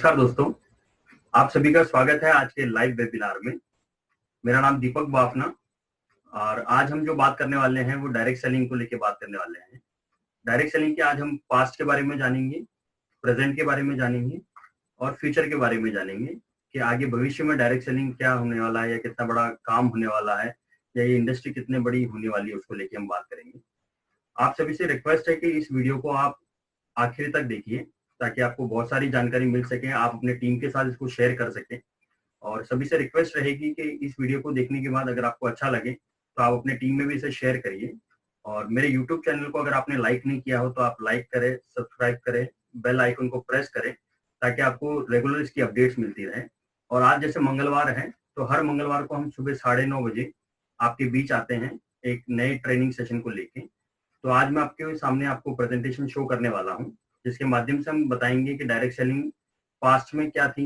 नमस्कार दोस्तों, आप सभी का स्वागत है आज के लाइव वेबिनार में। मेरा नाम दीपक बाफना और आज हम जो बात करने वाले हैं वो डायरेक्ट सेलिंग को लेके बात करने वाले हैं। डायरेक्ट सेलिंग के आज हम पास्ट के बारे में जानेंगे, प्रेजेंट के बारे में जानेंगे और फ्यूचर के बारे में जानेंगे कि आगे भविष्य में डायरेक्ट सेलिंग क्या होने वाला है या कितना बड़ा काम होने वाला है या ये इंडस्ट्री कितने बड़ी होने वाली है, उसको लेके हम बात करेंगे। आप सभी से रिक्वेस्ट है कि इस वीडियो को आप आखिर तक देखिए ताकि आपको बहुत सारी जानकारी मिल सके, आप अपने टीम के साथ इसको शेयर कर सकें। और सभी से रिक्वेस्ट रहेगी कि इस वीडियो को देखने के बाद अगर आपको अच्छा लगे तो आप अपने टीम में भी इसे शेयर करिए। और मेरे यूट्यूब चैनल को अगर आपने लाइक नहीं किया हो तो आप लाइक करें, सब्सक्राइब करें, बेल आइकन को प्रेस करें ताकि आपको रेगुलर इसकी अपडेट्स मिलती रहे। और आज जैसे मंगलवार है तो हर मंगलवार को हम सुबह 9:30 बजे आपके बीच आते हैं एक नए ट्रेनिंग सेशन को लेके। तो आज मैं आपके सामने आपको प्रेजेंटेशन शो करने वाला हूं जिसके माध्यम से हम बताएंगे कि डायरेक्ट सेलिंग पास्ट में क्या थी,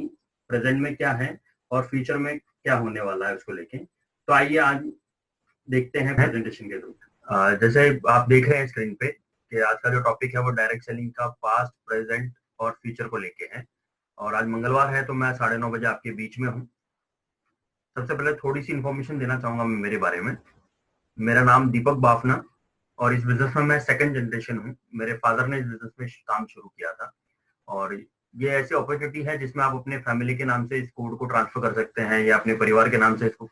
प्रेजेंट में क्या है और फ्यूचर में क्या होने वाला है उसको लेके। तो आइए आज देखते हैं प्रेजेंटेशन के थ्रू। जैसे आप देख रहे हैं स्क्रीन पे कि आज का जो टॉपिक है वो डायरेक्ट सेलिंग का पास्ट, प्रेजेंट और फ्यूचर को लेके है। और आज मंगलवार है तो मैं 9:30 बजे आपके बीच में हूँ। सबसे पहले थोड़ी सी इन्फॉर्मेशन देना चाहूंगा मैं मेरे बारे में। मेरा नाम दीपक बाफना और इस बिजनेस में मैं सेकंड जनरेशन हूँ। मेरे फादर ने इस बिजनेस में काम शुरू किया था और ये ऐसी अपॉर्चुनिटी है जिसमें आप अपने फैमिली के नाम से इस कोड को ट्रांसफर कर सकते हैं या अपने परिवार के नाम से इसको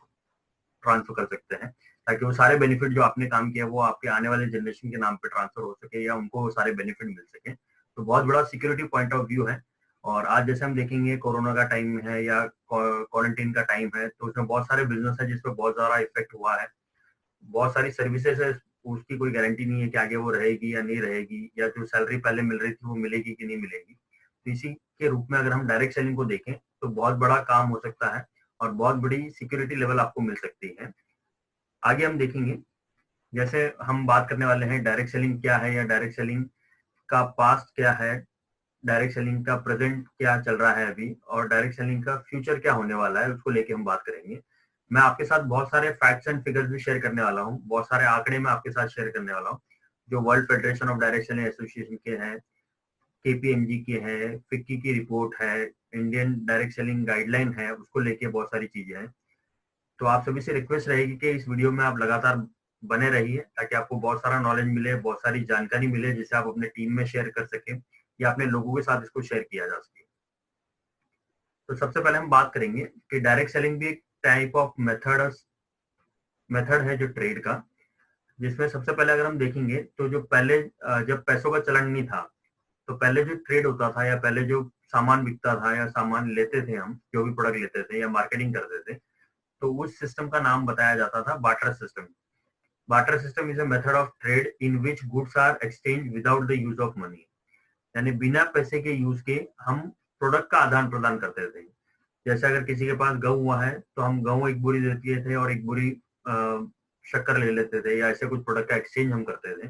ट्रांसफर कर सकते हैं ताकि वो सारे बेनिफिट जो आपने काम किया वो आपके आने वाले जनरेशन के नाम पे ट्रांसफर हो सके या उनको सारे बेनिफिट मिल सके। तो बहुत बड़ा सिक्योरिटी पॉइंट ऑफ व्यू है। और आज जैसे हम देखेंगे कोरोना का टाइम है या क्वारंटीन का टाइम है तो उसमें बहुत सारे बिजनेस है जिसपे बहुत ज्यादा इफेक्ट हुआ है। बहुत सारी सर्विसेज है, उसकी कोई गारंटी नहीं है कि आगे वो रहेगी या नहीं रहेगी या जो सैलरी पहले मिल रही थी वो मिलेगी कि नहीं मिलेगी। तो इसी के रूप में अगर हम डायरेक्ट सेलिंग को देखें तो बहुत बड़ा काम हो सकता है और बहुत बड़ी सिक्योरिटी लेवल आपको मिल सकती है। आगे हम देखेंगे जैसे हम बात करने वाले हैं डायरेक्ट सेलिंग क्या है या डायरेक्ट सेलिंग का पास्ट क्या है, डायरेक्ट सेलिंग का प्रेजेंट क्या चल रहा है अभी और डायरेक्ट सेलिंग का फ्यूचर क्या होने वाला है, उसको लेके हम बात करेंगे। मैं आपके साथ बहुत सारे फैक्ट्स एंड फिगर्स भी शेयर करने वाला हूँ, बहुत सारे आंकड़े मैं आपके साथ शेयर करने वाला हूँ जो world federation of direct selling association के हैं, केपीएमजी के हैं, फिक्की की रिपोर्ट है, इंडियन डायरेक्ट सेलिंग गाइडलाइन है, उसको लेके बहुत सारी चीजें हैं। तो आप सभी से रिक्वेस्ट रहेगी कि इस वीडियो में आप लगातार बने रहिए ताकि आपको बहुत सारा नॉलेज मिले, बहुत सारी जानकारी मिले जिसे आप अपने टीम में शेयर कर सकें या अपने लोगों के साथ इसको शेयर किया जा सके। तो सबसे पहले हम बात करेंगे कि डायरेक्ट सेलिंग भी एक टाइप ऑफ मेथड है जो ट्रेड का, जिसमें सबसे पहले अगर हम देखेंगे तो जो पहले जब पैसों का चलन नहीं था तो पहले जो ट्रेड होता था या पहले जो सामान बिकता था या सामान लेते थे, हम जो भी प्रोडक्ट लेते थे या मार्केटिंग करते थे, तो उस सिस्टम का नाम बताया जाता था barter system. Barter system is a method of trade in which goods are exchange without the use of money. यानी बिना पैसे के यूज के हम प्रोडक्ट का आदान प्रदान करते थे। जैसे अगर किसी के पास गऊ हुआ है तो हम गऊ एक बोरी देते थे और एक बोरी शक्कर ले लेते थे या ऐसे कुछ प्रोडक्ट का एक्सचेंज हम करते थे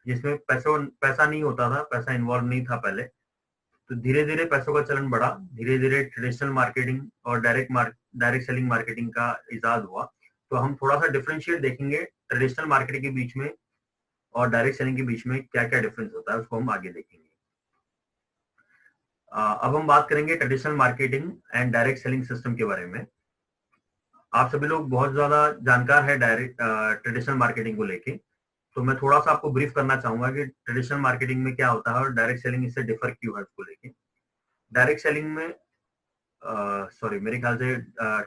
जिसमें पैसा नहीं होता था, पैसा इन्वॉल्व नहीं था पहले। तो धीरे धीरे पैसों का चलन बढ़ा, धीरे धीरे ट्रेडिशनल मार्केटिंग और डायरेक्ट सेलिंग मार्केटिंग का इजाद हुआ। तो हम थोड़ा सा डिफरेंशिएट देखेंगे ट्रेडिशनल मार्केटिंग के बीच में और डायरेक्ट सेलिंग के बीच में क्या क्या डिफरेंस होता है, उसको हम आगे देखेंगे। अब हम बात करेंगे traditional marketing and direct selling system के बारे में। आप सभी लोग बहुत ज्यादा जानकार है ट्रेडिशनल मार्केटिंग को लेके, तो मैं थोड़ा सा आपको ब्रीफ करना चाहूंगा कि ट्रेडिशनल मार्केटिंग में क्या होता है और डायरेक्ट सेलिंग इससे डिफर क्यों है उसको लेके। डायरेक्ट सेलिंग में मेरे ख्याल से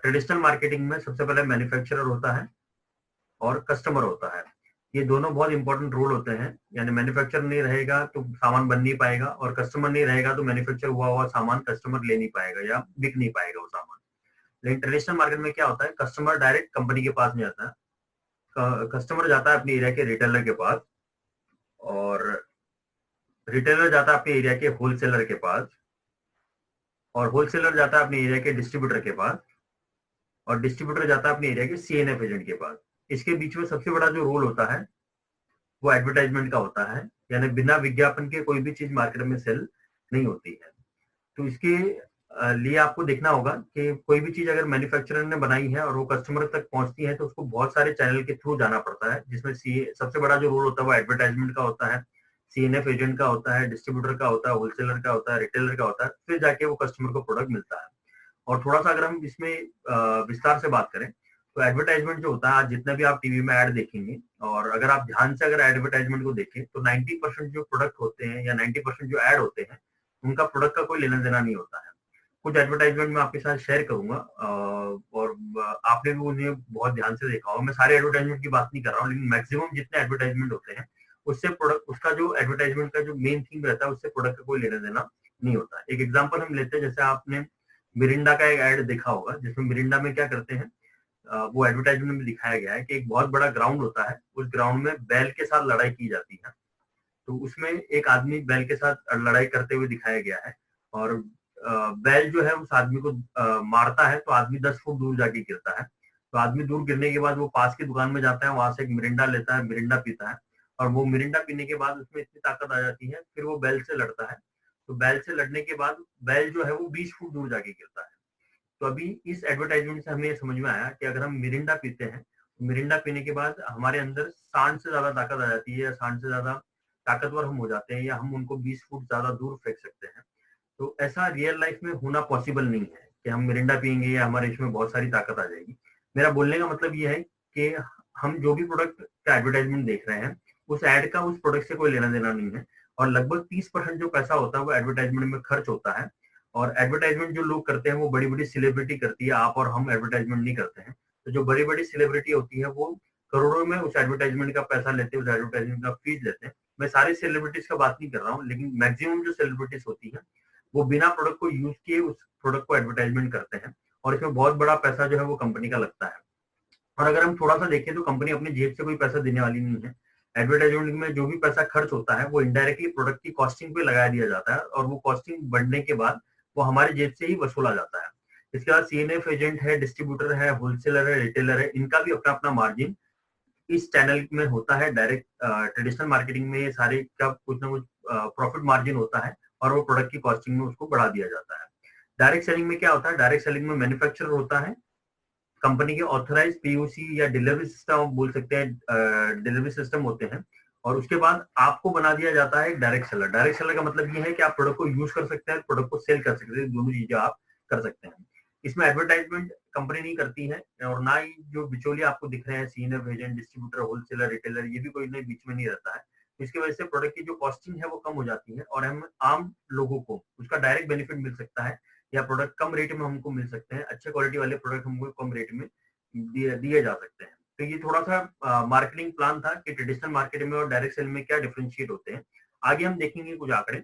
ट्रेडिशनल मार्केटिंग में सबसे पहले मैन्युफैक्चरर होता है और कस्टमर होता है। ये दोनों बहुत इंपॉर्टेंट रोल होते हैं। यानी मैन्युफैक्चर नहीं रहेगा तो सामान बन नहीं पाएगा और कस्टमर नहीं रहेगा तो मैन्युफैक्चर हुआ हुआ सामान कस्टमर ले नहीं पाएगा या बिक नहीं पाएगा वो सामान। लेकिन ट्रेडिशनल मार्केट में क्या होता है, कस्टमर डायरेक्ट कंपनी के पास नहीं आता है। कस्टमर जाता है अपने एरिया के रिटेलर के पास और रिटेलर जाता है अपने एरिया के होलसेलर के पास और होलसेलर जाता है अपने एरिया के डिस्ट्रीब्यूटर के पास और डिस्ट्रीब्यूटर जाता है अपने एरिया के सीएनएफ एजेंट के पास। इसके बीच में सबसे बड़ा जो रोल होता है वो एडवर्टाइजमेंट का होता है। यानी बिना विज्ञापन के कोई भी चीज मार्केट में सेल नहीं होती है। तो इसके लिए आपको देखना होगा कि कोई भी चीज अगर मैन्युफैक्चरर ने बनाई है और वो कस्टमर तक पहुंचती है तो उसको बहुत सारे चैनल के थ्रू जाना पड़ता है, जिसमें सबसे बड़ा जो रोल होता है वो एडवर्टाइजमेंट का होता है, CNF एजेंट का होता है, डिस्ट्रीब्यूटर का होता है, होलसेलर का होता है, रिटेलर का होता है, फिर जाके वो कस्टमर को प्रोडक्ट मिलता है। और थोड़ा सा अगर हम इसमें विस्तार से बात करें तो एडवर्टाइजमेंट जो होता है, आज जितना भी आप टीवी में ऐड देखेंगे और अगर आप ध्यान से अगर एडवर्टाइजमेंट को देखें तो 90% जो प्रोडक्ट होते हैं या 90% जो ऐड होते हैं उनका प्रोडक्ट का कोई लेना देना नहीं होता है। कुछ एडवर्टाइजमेंट मैं आपके साथ शेयर करूंगा और आपने भी उन्हें बहुत ध्यान से देखा होगा। मैं सारे एडवर्टाइजमेंट की बात नहीं कर रहा हूँ, लेकिन मैक्सिमम जितने एडवर्टाइजमेंट होते हैं उससे प्रोडक्ट, उसका जो एडवर्टाइजमेंट का जो मेन थीम रहता है उससे प्रोडक्ट का कोई लेना देना नहीं होता। एक एग्जाम्पल हम लेते हैं, जैसे आपने मिरिंडा का एक ऐड देखा होगा जिसमें मिरिंडा में क्या करते हैं, वो एडवर्टाइजमेंट में दिखाया गया है कि एक बहुत बड़ा ग्राउंड होता है, उस ग्राउंड में बैल के साथ लड़ाई की जाती है। तो उसमें एक आदमी बैल के साथ लड़ाई करते हुए दिखाया गया है और बैल जो है उस आदमी को मारता है तो आदमी 10 फुट दूर जाके गिरता है। तो आदमी दूर गिरने के बाद वो पास की दुकान में जाता है, वहां से एक मिरिंडा लेता है, मिरिंडा पीता है और वो मिरिंडा पीने के बाद उसमें इतनी ताकत आ जाती है, फिर वो बैल से लड़ता है। तो बैल से लड़ने के बाद बैल जो है वो 20 फुट दूर जाके गिरता है। तो अभी इस एडवर्टाइजमेंट से हमें समझ में आया कि अगर हम मिरिंडा पीते हैं तो मिरिंडा पीने के बाद हमारे अंदर सांड से ज्यादा ताकत आ जाती है या सांड से ज्यादा ताकतवर हम हो जाते हैं या हम उनको 20 फुट ज्यादा दूर फेंक सकते हैं। तो ऐसा रियल लाइफ में होना पॉसिबल नहीं है कि हम मिरिंडा पियेंगे या हमारे इसमें बहुत सारी ताकत आ जाएगी। मेरा बोलने का मतलब ये है कि हम जो भी प्रोडक्ट का एडवर्टाइजमेंट देख रहे हैं उस एड का उस प्रोडक्ट से कोई लेना देना नहीं है और लगभग 30% जो पैसा होता है वो एडवर्टाइजमेंट में खर्च होता है। और एडवर्टाइजमेंट जो लोग करते हैं वो बड़ी बड़ी सेलिब्रिटी करती है, आप और हम एडवर्टाइजमेंट नहीं करते हैं। तो जो बड़ी बड़ी सेलिब्रिटी होती है वो करोड़ों में उस एडवर्टाइजमेंट का पैसा लेते हैं, उस एडवर्टाइजमेंट का फीस लेते हैं। मैं सारे सेलिब्रिटीज का बात नहीं कर रहा हूँ, लेकिन मैक्सिमम जो सेलिब्रिटीज होती है वो बिना प्रोडक्ट को यूज किए उस प्रोडक्ट को एडवर्टाइजमेंट करते हैं और इसमें बहुत बड़ा पैसा जो है वो कंपनी का लगता है। और अगर हम थोड़ा सा देखें तो कंपनी अपनी जेब से कोई पैसा देने वाली नहीं है। एडवर्टाइजमेंट में जो भी पैसा खर्च होता है वो इनडायरेक्टली प्रोडक्ट की कॉस्टिंग पे लगा दिया जाता है और वो कॉस्टिंग बढ़ने के बाद वो हमारे जेब से ही वसूला जाता है। इसके बाद CNF एजेंट है, डिस्ट्रीब्यूटर है, होलसेलर है, रिटेलर है, इनका भी अपना अपना मार्जिन इस चैनल में होता है। डायरेक्ट ट्रेडिशनल मार्केटिंग में ये सारे का कुछ ना कुछ प्रॉफिट मार्जिन होता है और वो प्रोडक्ट की कॉस्टिंग में उसको बढ़ा दिया जाता है। डायरेक्ट सेलिंग में क्या होता है, डायरेक्ट सेलिंग में मैन्युफैक्चरर होता है, कंपनी के ऑथराइज POC या डिलीवरी सिस्टम बोल सकते हैं, डिलीवरी सिस्टम होते हैं और उसके बाद आपको बना दिया जाता है डायरेक्ट सेलर। डायरेक्ट सेलर का मतलब ये है कि आप प्रोडक्ट को यूज कर सकते हैं, प्रोडक्ट को सेल कर सकते हैं, दोनों चीजें आप कर सकते हैं। इसमें एडवर्टाइजमेंट कंपनी नहीं करती है और ना ही जो बिचौलिया आपको दिख रहे हैं, CNF agent, distributor, wholesaler, retailer, ये भी कोई नहीं बीच में नहीं रहता है। इसकी वजह से प्रोडक्ट की जो कॉस्टिंग है वो कम हो जाती है और हम आम लोगों को उसका डायरेक्ट बेनिफिट मिल सकता है या प्रोडक्ट कम रेट में हमको मिल सकते हैं, अच्छे क्वालिटी वाले प्रोडक्ट हमको कम रेट में दिए जा सकते हैं। तो ये थोड़ा सा मार्केटिंग प्लान था कि ट्रेडिशनल मार्केटिंग में और डायरेक्ट सेल में क्या डिफरेंशिएट होते हैं। आगे हम देखेंगे कुछ आंकड़े।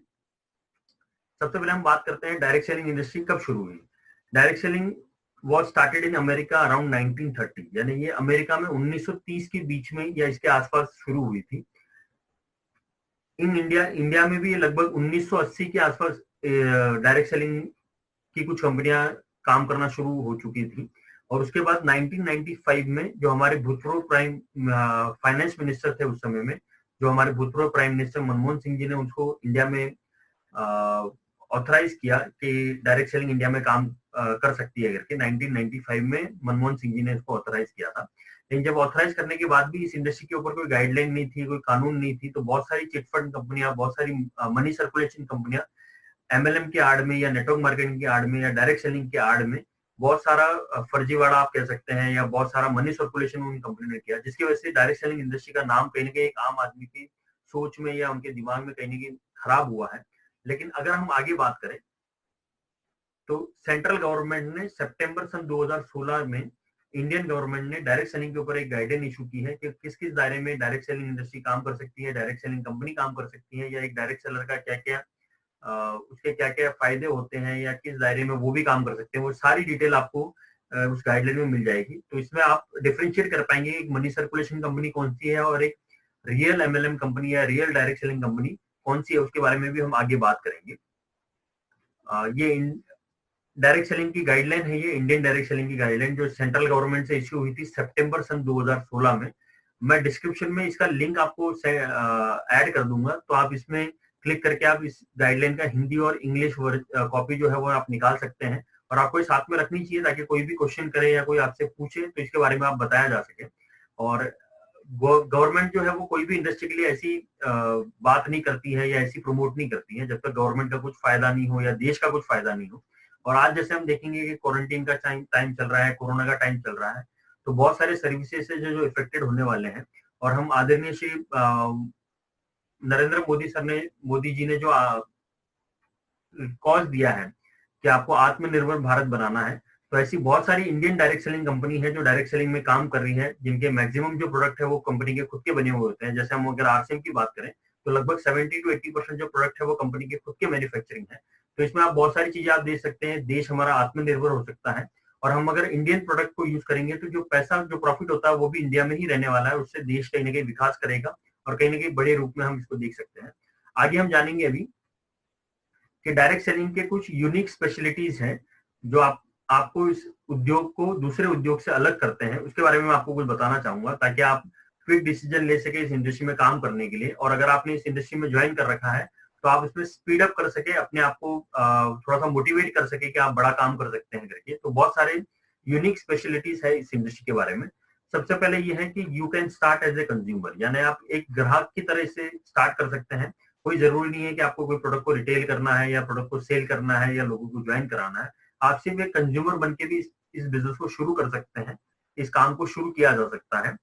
सबसे पहले हम बात करते हैं डायरेक्ट सेलिंग इंडस्ट्री कब शुरू हुई। Direct selling was started in America around 1930, यानी ये अमेरिका में 1930 के बीच में या इसके आसपास शुरू हुई थी। इन इंडिया में भी लगभग 1980 के आसपास डायरेक्ट सेलिंग की कुछ कंपनियां काम करना शुरू हो चुकी थी और उसके बाद 1995 में जो हमारे भूतपूर्व प्राइम फाइनेंस मिनिस्टर थे उस समय में, जो हमारे भूतपूर्व प्राइम मिनिस्टर मनमोहन सिंह जी ने उसको इंडिया में ऑथराइज किया कि डायरेक्ट सेलिंग इंडिया में काम कर सकती है करके। 1995 में मनमोहन सिंह जी ने इसको ऑथराइज किया था। लेकिन जब ऑथराइज करने के बाद भी इस इंडस्ट्री के ऊपर कोई गाइडलाइन नहीं थी, कोई कानून नहीं थी, तो बहुत सारी चिटफंड कंपनियां, बहुत सारी मनी सर्कुलेशन कंपनियां MLM के आड़ में या नेटवर्क मार्केटिंग के आड़ में या डायरेक्ट सेलिंग के आड़ में बहुत सारा फर्जीवाड़ा आप कह सकते हैं या बहुत सारा मनी सर्कुलेशन उन कंपनी ने किया, जिसकी वजह से डायरेक्ट सेलिंग इंडस्ट्री का नाम कहीं ना कहीं एक आम आदमी की सोच में या उनके दिमाग में कहीं ना कहीं खराब हुआ है। लेकिन अगर हम आगे बात करें तो सेंट्रल गवर्नमेंट ने सितंबर सन 2016 में इंडियन गवर्नमेंट ने डायरेक्ट सेलिंग के ऊपर एक गाइडलाइन इशू की है कि किस किस दायरे में डायरेक्ट सेलिंग इंडस्ट्री काम कर सकती है, डायरेक्ट सेलिंग कंपनी काम कर सकती है, या एक डायरेक्ट सेलर का क्या क्या उसके क्या क्या फायदे होते हैं या किस दायरे में वो भी काम कर सकते हैं। वो सारी डिटेल आपको उस गाइडलाइन में मिल जाएगी। तो इसमें आप डिफरेंशिएट कर पाएंगे एक मनी सर्कुलेशन कंपनी कौन सी है और एक रियल MLM कंपनी या रियल डायरेक्ट सेलिंग कंपनी कौन सी है, उसके बारे में भी हम आगे बात करेंगे। ये डायरेक्ट सेलिंग की गाइडलाइन है, ये इंडियन डायरेक्ट सेलिंग की गाइडलाइन जो सेंट्रल गवर्नमेंट से इश्यू हुई थी सितंबर सन 2016 में। मैं डिस्क्रिप्शन में इसका लिंक आपको ऐड कर दूंगा, तो आप इसमें क्लिक करके आप इस गाइडलाइन का हिंदी और इंग्लिश कॉपी जो है वो आप निकाल सकते हैं और आपको ये साथ में रखनी चाहिए ताकि कोई भी क्वेश्चन करे या कोई आपसे पूछे तो इसके बारे में आप बताया जा सके। और गवर्नमेंट जो है वो कोई भी इंडस्ट्री के लिए ऐसी बात नहीं करती है या ऐसी प्रमोट नहीं करती है जब तक गवर्नमेंट का कुछ फायदा नहीं हो या देश का कुछ फायदा नहीं हो। और आज जैसे हम देखेंगे कि क्वारंटीन का टाइम चल रहा है, कोरोना का टाइम चल रहा है, तो बहुत सारे सर्विसेज है जो इफेक्टेड होने वाले हैं। और हम आदरणीय श्री नरेंद्र मोदी जी ने जो कॉज दिया है कि आपको आत्मनिर्भर भारत बनाना है, तो ऐसी बहुत सारी इंडियन डायरेक्ट सेलिंग कंपनी है जो डायरेक्ट सेलिंग में काम कर रही है, जिनके मैक्सिमम जो प्रोडक्ट है वो कंपनी के खुद के बने हुए होते हैं। जैसे हम अगर आरसीएम की बात करें तो लगभग 70 to 80% जो प्रोडक्ट है वो कंपनी के खुद के मैन्युफैक्चरिंग है। तो इसमें आप बहुत सारी चीजें आप देख सकते हैं, देश हमारा आत्मनिर्भर हो सकता है। और हम अगर इंडियन प्रोडक्ट को यूज करेंगे तो जो पैसा जो प्रॉफिट होता है वो भी इंडिया में ही रहने वाला है, उससे देश कहीं ना कहीं विकास करेगा और कहीं ना कहीं बड़े रूप में हम इसको देख सकते हैं। आगे हम जानेंगे अभी कि डायरेक्ट सेलिंग के कुछ यूनिक स्पेशलिटीज हैं जो आपको इस उद्योग को दूसरे उद्योग से अलग करते हैं, उसके बारे में मैं आपको कुछ बताना चाहूंगा ताकि आप क्विक डिसीजन ले सके इस इंडस्ट्री में काम करने के लिए। और अगर आपने इस इंडस्ट्री में ज्वाइन कर रखा है तो आप इसमें स्पीड अप कर सके, अपने आप को थोड़ा सा मोटिवेट कर सके कि आप बड़ा काम कर सकते हैं करके। तो बहुत सारे यूनिक स्पेशलिटीज है इस इंडस्ट्री के बारे में। सबसे पहले ये है कि you can start as a consumer, यानी आप एक ग्राहक की तरह से स्टार्ट कर सकते हैं। कोई जरूरी नहीं है कि आपको कोई प्रोडक्ट को रिटेल करना है या प्रोडक्ट को सेल करना है या लोगों को ज्वाइन कराना है। आप सिर्फ एक कंज्यूमर बन के भी इस बिजनेस को शुरू कर सकते हैं, इस काम को शुरू किया जा सकता है।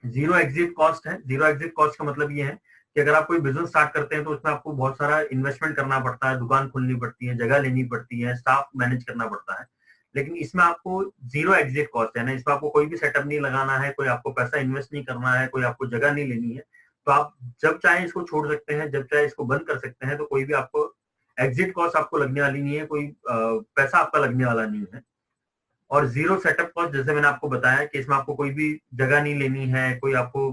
जीरो एग्जिट कॉस्ट है। जीरो एग्जिट कॉस्ट का मतलब ये है कि अगर आप कोई बिजनेस स्टार्ट करते हैं तो उसमें आपको बहुत सारा इन्वेस्टमेंट करना पड़ता है, दुकान खोलनी पड़ती है, जगह लेनी पड़ती है, स्टाफ मैनेज करना पड़ता है। लेकिन इसमें आपको जीरो एग्जिट कॉस्ट है ना, इसमें आपको कोई भी सेटअप नहीं लगाना है, कोई आपको पैसा इन्वेस्ट नहीं करना है, कोई आपको जगह नहीं लेनी है। तो आप जब चाहे इसको छोड़ सकते हैं, जब चाहे इसको बंद कर सकते हैं। तो कोई भी आपको एग्जिट कॉस्ट आपको लगने वाली नहीं है, कोई पैसा आपका लगने वाला नहीं है। और जीरो सेटअप कॉस्ट, जैसे मैंने आपको बताया कि इसमें आपको कोई भी जगह नहीं लेनी है, कोई आपको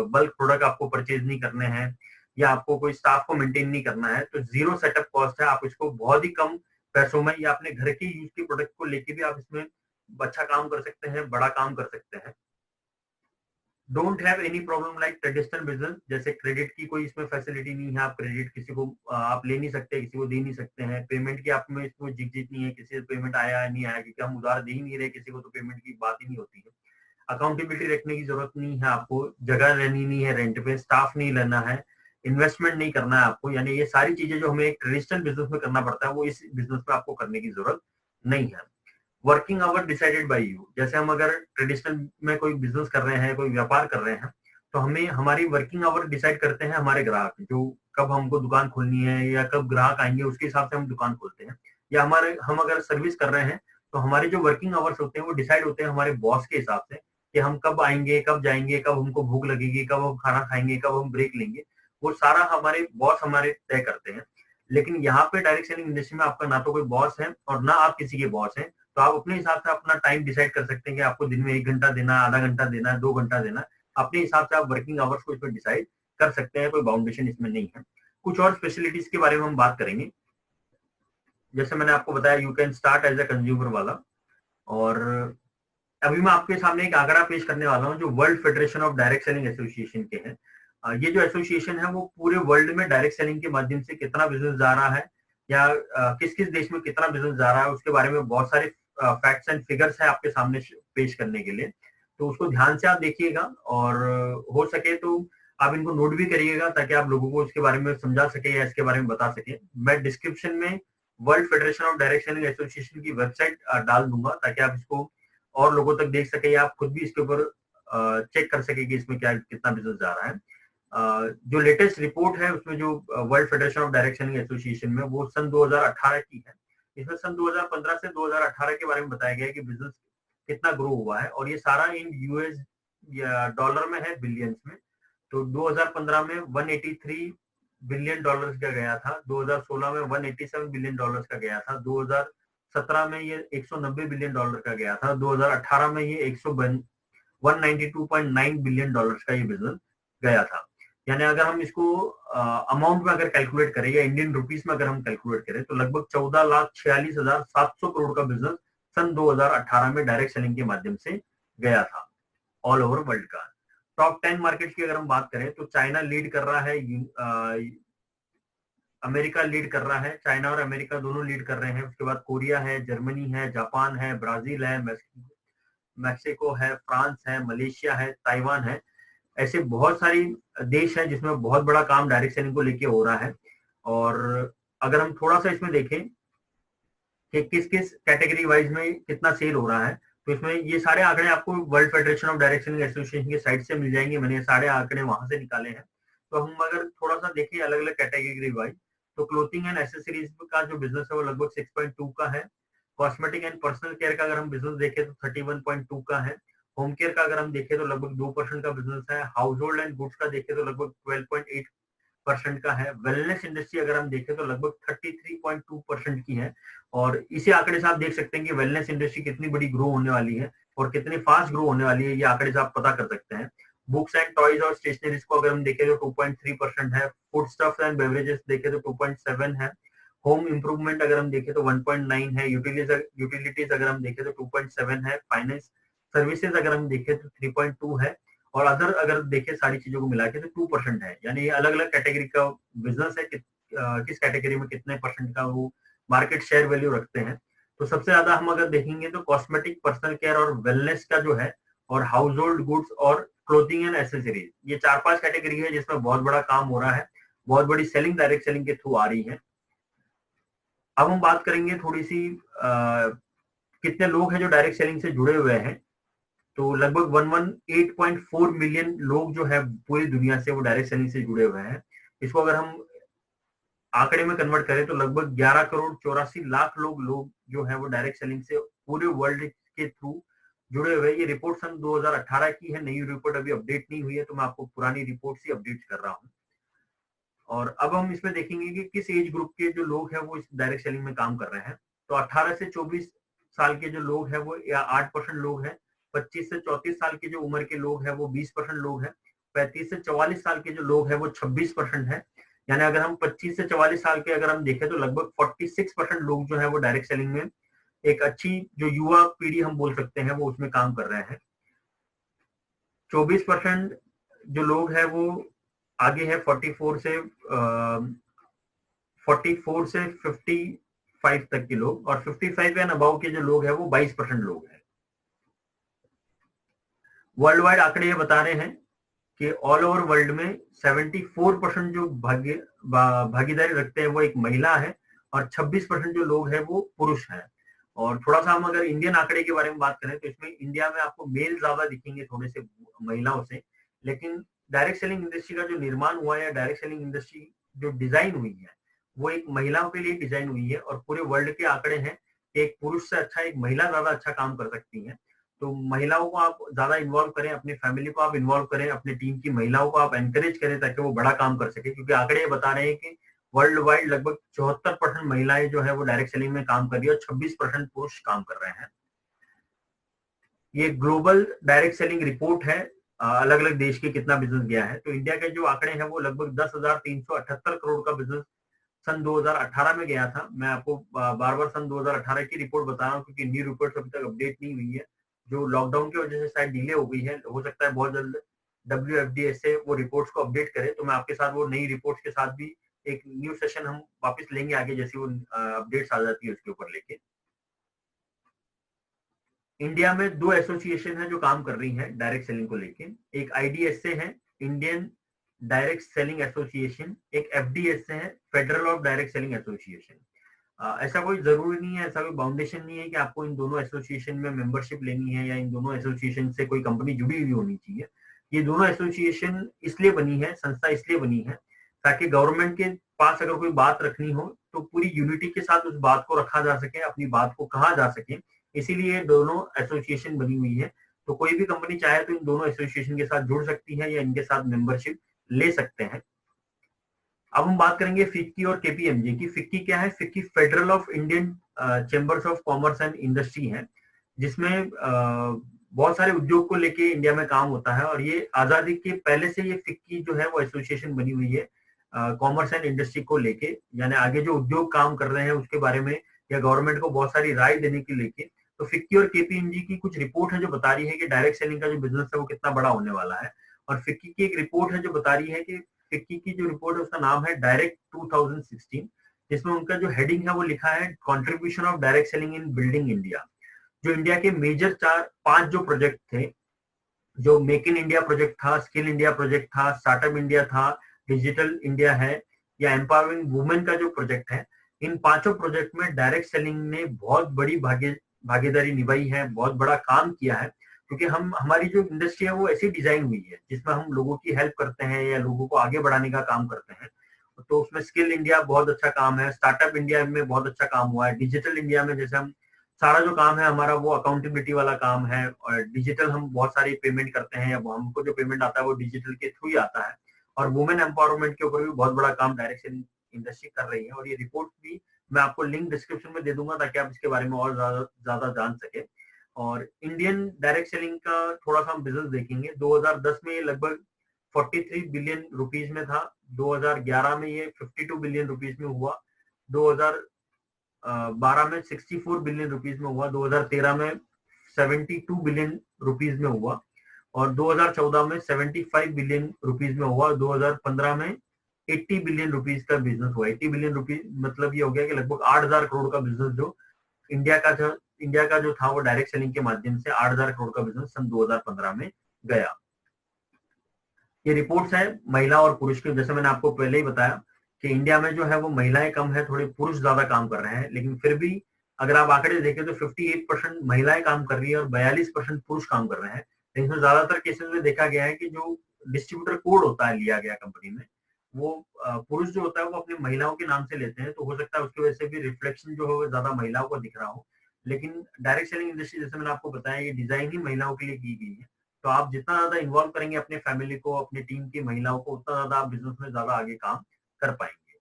बल्क प्रोडक्ट आपको परचेज नहीं करने हैं या आपको कोई स्टाफ को मेंटेन नहीं करना है। तो जीरो सेटअप कॉस्ट है, आप इसको बहुत ही कम पैसों में या अपने घर के यूज के प्रोडक्ट को लेके भी आप इसमें अच्छा काम कर सकते हैं, बड़ा काम कर सकते हैं। Don't have any problem like traditional business, जैसे क्रेडिट की कोई इसमें फैसिलिटी नहीं है, आप क्रेडिट किसी को आप ले नहीं सकते, किसी को दे नहीं सकते हैं। पेमेंट की आप में इसमें झिकझिक नहीं है, किसी से पेमेंट आया है नहीं आया, क्योंकि हम उधार दे ही नहीं रहे किसी को, तो पेमेंट की बात ही नहीं होती है। अकाउंटेबिलिटी रखने की जरूरत नहीं है आपको, जगह लेनी नहीं है रेंट पे, स्टाफ नहीं लेना है, इन्वेस्टमेंट नहीं करना है आपको। यानी ये सारी चीजें जो हमें एक ट्रेडिशनल बिजनेस में करना पड़ता है वो इस बिजनेस में आपको करने की जरूरत नहीं है। Working hour decided by you, जैसे हम अगर ट्रेडिशनल में कोई बिजनेस कर रहे हैं, कोई व्यापार कर रहे हैं, तो हमें हमारी वर्किंग आवर डिसाइड करते हैं हमारे ग्राहक, जो कब हमको दुकान खोलनी है या कब ग्राहक आएंगे उसके हिसाब से हम दुकान खोलते हैं। या हम अगर सर्विस कर रहे हैं तो हमारे जो वर्किंग आवर्स होते हैं वो डिसाइड होते हैं हमारे बॉस के हिसाब से कि हम कब आएंगे, कब जाएंगे, कब हमको भूख लगेगी, कब हम खाना खाएंगे, कब हम ब्रेक लेंगे। वो सारा हमारे बॉस हमारे तय करते हैं। लेकिन यहाँ पे डायरेक्ट सेलिंग इंडस्ट्री में आपका ना तो कोई बॉस है और ना आप किसी के बॉस हैं। तो आप अपने हिसाब से अपना टाइम डिसाइड कर सकते हैं कि आपको दिन में 1 घंटा देना है, आधा घंटा देना है, 2 घंटा देना है। अपने हिसाब से आप वर्किंग आवर्स को इसमें डिसाइड कर सकते हैं, कोई बाउंडेशन इसमें नहीं है। कुछ और स्पेशलिटीज के बारे में हम बात करेंगे। जैसे मैंने आपको बताया you can start as a consumer वाला। और अभी मैं आपके सामने एक आंकड़ा पेश करने वाला हूँ जो world federation of direct selling association के हैं। ये जो एसोसिएशन है वो पूरे वर्ल्ड में डायरेक्ट सेलिंग के माध्यम से कितना बिजनेस जा रहा है या किस किस देश में कितना बिजनेस जा रहा है उसके बारे में बहुत सारे फैक्ट्स एंड फिगर्स है आपके सामने पेश करने के लिए। तो उसको ध्यान से आप देखिएगा और हो सके तो आप इनको नोट भी करिएगा ताकि आप लोगों को इसके बारे में समझा सके या इसके बारे में बता सके। मैं डिस्क्रिप्शन में world federation of direct selling association की वेबसाइट डाल दूंगा ताकि आप इसको और लोगों तक देख सके या आप खुद भी इसके ऊपर चेक कर सके कि इसमें क्या कितना बिजनेस जा रहा है। जो लेटेस्ट रिपोर्ट है उसमें जो world federation of direct selling association में वो सन 2018 की है। इसमें सन 2015 से 2018 के बारे में बताया गया है कि बिजनेस कितना ग्रो हुआ है और ये सारा इन यूएस या डॉलर में है, बिलियंस में। तो 2015 में 183 बिलियन डॉलर्स का गया था, 2016 में 187 बिलियन डॉलर्स का गया था, 2017 में ये 190 बिलियन डॉलर का गया था, 2018 में ये 192.9 बिलियन डॉलर्स का ये बिजनेस गया था। यानी अगर हम इसको अमाउंट में अगर कैलकुलेट करें या इंडियन रुपीस में अगर हम कैलकुलेट करें तो लगभग 14,46,700 करोड़ का बिजनेस सन 2018 में डायरेक्ट सेलिंग के माध्यम से गया था ऑल ओवर वर्ल्ड का। टॉप 10 मार्केट की अगर हम बात करें तो चाइना लीड कर रहा है, अमेरिका लीड कर रहा है, चाइना और अमेरिका दोनों लीड कर रहे हैं। उसके बाद कोरिया है, जर्मनी है, जापान है, ब्राजील है, मैक्सिको है, फ्रांस है, मलेशिया है, ताइवान है। ऐसे बहुत सारी देश हैं जिसमें बहुत बड़ा काम डायरेक्ट सेलिंग को लेके हो रहा है। और अगर हम थोड़ा सा इसमें देखें कि किस किस कैटेगरी वाइज में कितना सेल हो रहा है, तो इसमें ये सारे आंकड़े आपको world federation of direct selling association की साइट से मिल जाएंगे। मैंने ये सारे आंकड़े वहां से निकाले हैं। तो हम अगर थोड़ा सा देखें अलग अलग कैटेगरी वाइज, तो क्लोथिंग एंड एसेसरीज का जो बिजनेस है वो लगभग 6.2 का है। कॉस्मेटिक एंड पर्सनल केयर का अगर हम बिजनेस देखें तो 31.2 का है। होम केयर का अगर हम देखें तो लगभग 2% का बिजनेस है। हाउस होल्ड एंड गुड्स का देखें तो लगभग 12.8% का है। वेलनेस इंडस्ट्री अगर हम देखें तो लगभग 33.2% की है। और इसी आंकड़े से आप देख सकते हैं कि वेलनेस इंडस्ट्री कितनी बड़ी ग्रो होने वाली है और कितनी फास्ट ग्रो होने वाली है, ये आंकड़े से आप पता कर सकते हैं। बुक्स एंड टॉयज और स्टेशनरीज को अगर हम देखें तो 2.3% है। फूड स्टफ एंड बेवरेजेस देखें तो 2.7 है। होम इंप्रूवमेंट अगर हम देखें तो 1.9 है। यूटिलिटीज अगर हम देखें तो 2.7 है। फाइनेंस सर्विसेज अगर हम देखें तो 3.2 है। और अदर अगर देखें सारी चीजों को मिला के तो 2% है। यानी ये अलग अलग कैटेगरी का बिजनेस है कि किस कैटेगरी में कितने परसेंट का वो मार्केट शेयर वैल्यू रखते हैं। तो सबसे ज्यादा हम अगर देखेंगे तो कॉस्मेटिक, पर्सनल केयर और वेलनेस का जो है, और हाउस होल्ड गुड्स और क्लोथिंग एंड एसेसरीज, ये 4-5 कैटेगरी है जिसमें बहुत बड़ा काम हो रहा है, बहुत बड़ी सेलिंग डायरेक्ट सेलिंग के थ्रू आ रही है। अब हम बात करेंगे थोड़ी सी कितने लोग हैं जो डायरेक्ट सेलिंग से जुड़े हुए हैं। तो लगभग 118.4 मिलियन लोग जो है पूरी दुनिया से वो डायरेक्ट सेलिंग से जुड़े हुए हैं। इसको अगर हम आंकड़े में कन्वर्ट करें तो लगभग 11 करोड़ 84 लाख लोग जो है वो डायरेक्ट सेलिंग से पूरे वर्ल्ड के थ्रू जुड़े हुए। ये रिपोर्ट सन 2018 की है, नई रिपोर्ट अभी अपडेट नहीं हुई है, तो मैं आपको पुरानी रिपोर्ट से अपडेट कर रहा हूँ। और अब हम इसमें देखेंगे कि किस एज ग्रुप के जो लोग हैं वो इस डायरेक्ट सेलिंग में काम कर रहे हैं। तो 18 से 24 साल के जो लोग हैं वो 8% लोग हैं। 25 से 34 साल की जो उम्र के लोग हैं वो 20% लोग हैं। 35 से 44 साल के जो लोग हैं वो 26% है। यानी अगर हम 25 से 44 साल के अगर हम देखें तो लगभग 46% लोग जो है वो डायरेक्ट सेलिंग में, एक अच्छी जो युवा पीढ़ी हम बोल सकते हैं, वो उसमें काम कर रहे हैं। 24% जो लोग हैं वो आगे है 44 से 55 तक के लोग, और 55 एंड अबाउ के जो लोग हैं वो 22% लोग हैं। वर्ल्ड वाइड आंकड़े ये बता रहे हैं कि ऑल ओवर वर्ल्ड में 74% जो भागीदारी रखते हैं वो एक महिला है, और 26% जो लोग हैं वो पुरुष हैं। और थोड़ा सा हम अगर इंडियन आंकड़े के बारे में बात करें तो इसमें इंडिया में आपको मेल ज्यादा दिखेंगे थोड़े से महिलाओं से, लेकिन डायरेक्ट सेलिंग इंडस्ट्री का जो निर्माण हुआ है या डायरेक्ट सेलिंग इंडस्ट्री जो डिजाइन हुई है वो एक महिलाओं के लिए डिजाइन हुई है। और पूरे वर्ल्ड के आंकड़े हैं कि एक पुरुष से अच्छा एक महिला ज्यादा अच्छा काम कर सकती है। तो महिलाओं को आप ज्यादा इन्वॉल्व करें, अपनी फैमिली को आप इन्वॉल्व करें, अपनी टीम की महिलाओं को आप एनकरेज करें ताकि वो बड़ा काम कर सके। क्योंकि आंकड़े बता रहे हैं कि वर्ल्ड वाइड लगभग 74% महिलाएं जो है वो डायरेक्ट सेलिंग में काम कर रही है और 26% पुरुष काम कर रहे हैं। ये ग्लोबल डायरेक्ट सेलिंग रिपोर्ट है, अलग अलग देश के कितना बिजनेस गया है। तो इंडिया के जो आंकड़े हैं वो लगभग 10,378 करोड़ का बिजनेस सन 2018 में गया था। मैं आपको बार बार सन 2018 की रिपोर्ट बता रहा हूँ क्योंकि न्यू रिपोर्ट अभी तक अपडेट नहीं हुई है, जो लॉकडाउन की वजह से शायद डिले हो गई है। हो सकता है बहुत जल्द WFDA से वो रिपोर्ट्स को अपडेट करे, तो मैं आपके साथ वो नई रिपोर्ट्स के साथ भी एक न्यू सेशन हम वापस लेंगे आगे, जैसी वो अपडेट्स आ जाती है उसके ऊपर लेके। इंडिया में 2 एसोसिएशन है जो काम कर रही है डायरेक्ट सेलिंग को लेके। एक IDSA है, इंडियन डायरेक्ट सेलिंग एसोसिएशन। एक FDSA है, federal of direct selling association. ऐसा कोई जरूरी नहीं है, ऐसा कोई बाउंडेशन नहीं है कि आपको इन दोनों एसोसिएशन में मेंबरशिप लेनी है या इन दोनों एसोसिएशन से कोई कंपनी जुड़ी हुई होनी चाहिए। ये दोनों एसोसिएशन इसलिए बनी है, संस्था इसलिए बनी है ताकि गवर्नमेंट के पास अगर कोई बात रखनी हो तो पूरी यूनिटी के साथ उस बात को रखा जा सके, अपनी बात को कहा जा सके। इसीलिए दोनों एसोसिएशन बनी हुई है। तो कोई भी कंपनी चाहे तो इन दोनों एसोसिएशन के साथ जुड़ सकती है या इनके साथ मेंबरशिप ले सकते हैं। अब हम बात करेंगे फिक्की और KPMG की। फिक्की क्या है? FICCI federal of Indian chambers of commerce and industry है, जिसमें बहुत सारे उद्योग को लेके इंडिया में काम होता है। और ये आजादी के पहले से ये फिक्की जो है वो एसोसिएशन बनी हुई है कॉमर्स एंड इंडस्ट्री को लेके, यानी आगे जो उद्योग काम कर रहे हैं उसके बारे में या गवर्नमेंट को बहुत सारी राय देने के लेके। तो फिक्की और KPMG की कुछ रिपोर्ट है जो बता रही है कि डायरेक्ट सेलिंग का जो बिजनेस है वो कितना बड़ा होने वाला है। और फिक्की की एक रिपोर्ट है जो बता रही है कि फिक्की की जो रिपोर्ट है उसका नाम है डायरेक्ट 2016, जिसमें उनका जो हेडिंग है वो लिखा है contribution of direct selling in building India. जो इंडिया के मेजर 4-5 जो प्रोजेक्ट थे जो मेक इन इंडिया प्रोजेक्ट था, स्किल इंडिया प्रोजेक्ट था, स्टार्टअप इंडिया था, डिजिटल इंडिया है, या एम्पावरिंग वुमेन का जो प्रोजेक्ट है, इन पांचों प्रोजेक्ट में डायरेक्ट सेलिंग ने बहुत बड़ी भागीदारी निभाई है, बहुत बड़ा काम किया है। क्योंकि हमारी जो इंडस्ट्री है वो ऐसी डिजाइन हुई है जिसमें हम लोगों की हेल्प करते हैं या लोगों को आगे बढ़ाने का काम करते हैं। तो उसमें स्किल इंडिया बहुत अच्छा काम है, स्टार्टअप इंडिया में बहुत अच्छा काम हुआ है, डिजिटल इंडिया में जैसे हम सारा जो काम है हमारा वो अकाउंटेबिलिटी वाला काम है, और डिजिटल हम बहुत सारी पेमेंट करते हैं, या हमको जो पेमेंट आता है वो डिजिटल के थ्रू ही आता है। और वुमेन एम्पावरमेंट के ऊपर भी बहुत बड़ा काम डायरेक्शन इंडस्ट्री कर रही है, और ये रिपोर्ट भी मैं आपको लिंक डिस्क्रिप्शन में दे दूंगा ताकि आप इसके बारे में और ज्यादा जान सके। और इंडियन डायरेक्ट सेलिंग का थोड़ा सा हम बिजनेस देखेंगे। 2010 में ये लगभग 43 बिलियन रुपीज में था, 2011 में ये 52 बिलियन रुपीज में हुआ, 2012 में 64 बिलियन रुपीज में हुआ, 2013 में 72 बिलियन रुपीज में हुआ, और 2014 में 75 बिलियन रुपीज में हुआ, 2015 में 80 बिलियन रुपीज का बिजनेस हुआ। 80 बिलियन रुपीज मतलब ये हो गया कि लगभग 8,000 करोड़ का बिजनेस जो इंडिया का जो था वो डायरेक्ट सेलिंग के माध्यम से 8,000 करोड़ का बिजनेस सन 2015 में गया। ये रिपोर्ट्स है महिला और पुरुष के, जैसे मैंने आपको पहले ही बताया कि इंडिया में जो है वो महिलाएं कम है, थोड़े पुरुष ज्यादा काम कर रहे हैं, लेकिन फिर भी अगर आप आंकड़े देखें तो 58% महिलाएं काम कर रही है और 42% पुरुष काम कर रहे हैं। लेकिन इसमें ज्यादातर केसेस में देखा गया है कि जो डिस्ट्रीब्यूटर कोड होता है लिया गया कंपनी में, वो पुरुष जो होता है वो अपनी महिलाओं के नाम से लेते हैं, तो हो सकता है उसकी वजह से भी रिफ्लेक्शन जो है वो ज्यादा महिलाओं को दिख रहा हो। लेकिन डायरेक्ट सेलिंग इंडस्ट्री, जैसे मैंने आपको बताया, ये डिजाइन ही महिलाओं के लिए की गई है। तो आप जितना ज्यादा इन्वॉल्व करेंगे अपने फैमिली को, अपनी टीम की महिलाओं को, उतना ज्यादा आप बिजनेस में ज्यादा आगे काम कर पाएंगे।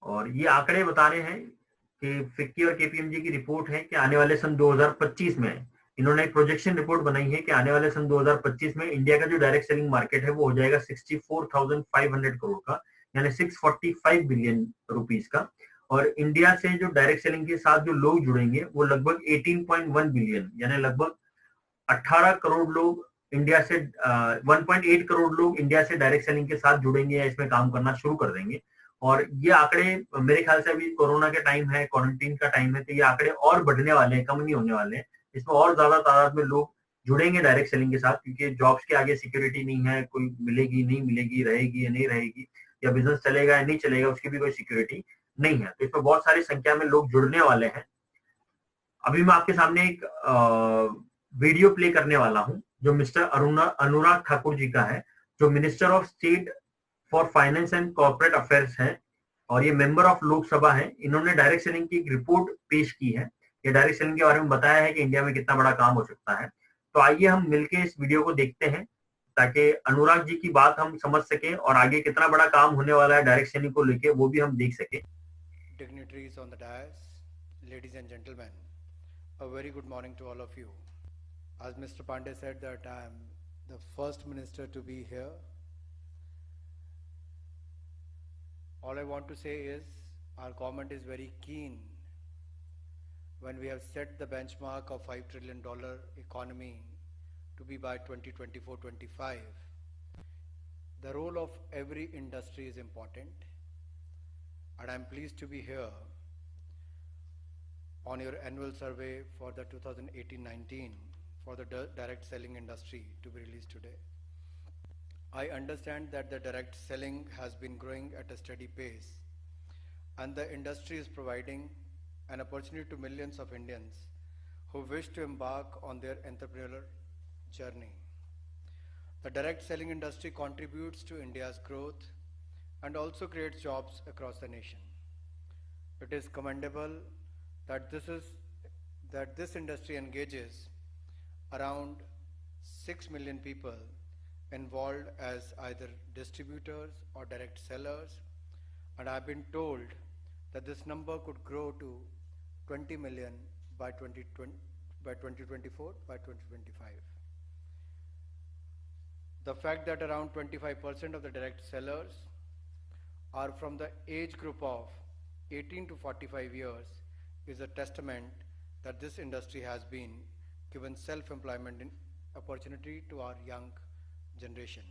और ये आंकड़े बता रहे हैं कि फिक्की और केपीएमजी की रिपोर्ट है कि आने वाले सन 2025 में इन्होंने एक प्रोजेक्शन रिपोर्ट बनाई है कि आने वाले सन 2025 में इंडिया का जो डायरेक्ट सेलिंग मार्केट है वो हो जाएगा 64,500 करोड़ का, यानी 645 बिलियन रुपीज का। और इंडिया से जो डायरेक्ट सेलिंग के साथ जो लोग जुड़ेंगे वो लगभग 18.1 बिलियन, यानी लगभग 18 करोड़ लोग इंडिया से 1.8 करोड़ लोग इंडिया से डायरेक्ट सेलिंग के साथ जुड़ेंगे या इसमें काम करना शुरू कर देंगे। और ये आंकड़े मेरे ख्याल से अभी कोरोना के टाइम है, क्वारंटीन का टाइम है, तो ये आंकड़े और बढ़ने वाले हैं, कम नहीं होने वाले हैं। इसमें और ज्यादा तादाद में लोग जुड़ेंगे डायरेक्ट सेलिंग के साथ, क्योंकि जॉब्स के आगे सिक्योरिटी नहीं है, कोई मिलेगी नहीं मिलेगी, रहेगी या नहीं रहेगी, या बिजनेस चलेगा या नहीं चलेगा उसकी भी कोई सिक्योरिटी नहीं है। तो इसमें बहुत सारी संख्या में लोग जुड़ने वाले हैं। अभी मैं आपके सामने एक वीडियो प्ले करने वाला हूं जो मिस्टर अनुराग ठाकुर जी का है, जो minister of state for finance and corporate affairs है, और ये मेंबर ऑफ लोकसभा है। इन्होंने डायरेक्ट सेलिंग की एक रिपोर्ट पेश की है। ये डायरेक्ट सेलिंग के बारे में बताया है कि इंडिया में कितना बड़ा काम हो सकता है। तो आइए हम मिलके इस वीडियो को देखते हैं ताकि अनुराग जी की बात हम समझ सकें और आगे कितना बड़ा काम होने वाला है डायरेक्ट सेलिंग को लेके वो भी हम देख सके। Dignitaries on the dais, ladies and gentlemen, a very good morning to all of you. As Mr. Pandey said that I am the first minister to be here. All I want to say is our government is very keen when we have set the benchmark of $5 trillion economy to be by 2024-25. The role of every industry is important, and I'm pleased to be here on your annual survey for the 2018-19 for the direct selling industry to be released today. I understand that the direct selling has been growing at a steady pace, and the industry is providing an opportunity to millions of Indians who wish to embark on their entrepreneurial journey. The direct selling industry contributes to India's growth and also creates jobs across the nation. It is commendable that this industry engages around 6 million people involved as either distributors or direct sellers, and I've been told that this number could grow to 20 million by 2024, by 2025. The fact that around 25% of the direct sellers are from the age group of 18 to 45 years is a testament that this industry has been given self-employment opportunity to our young generation.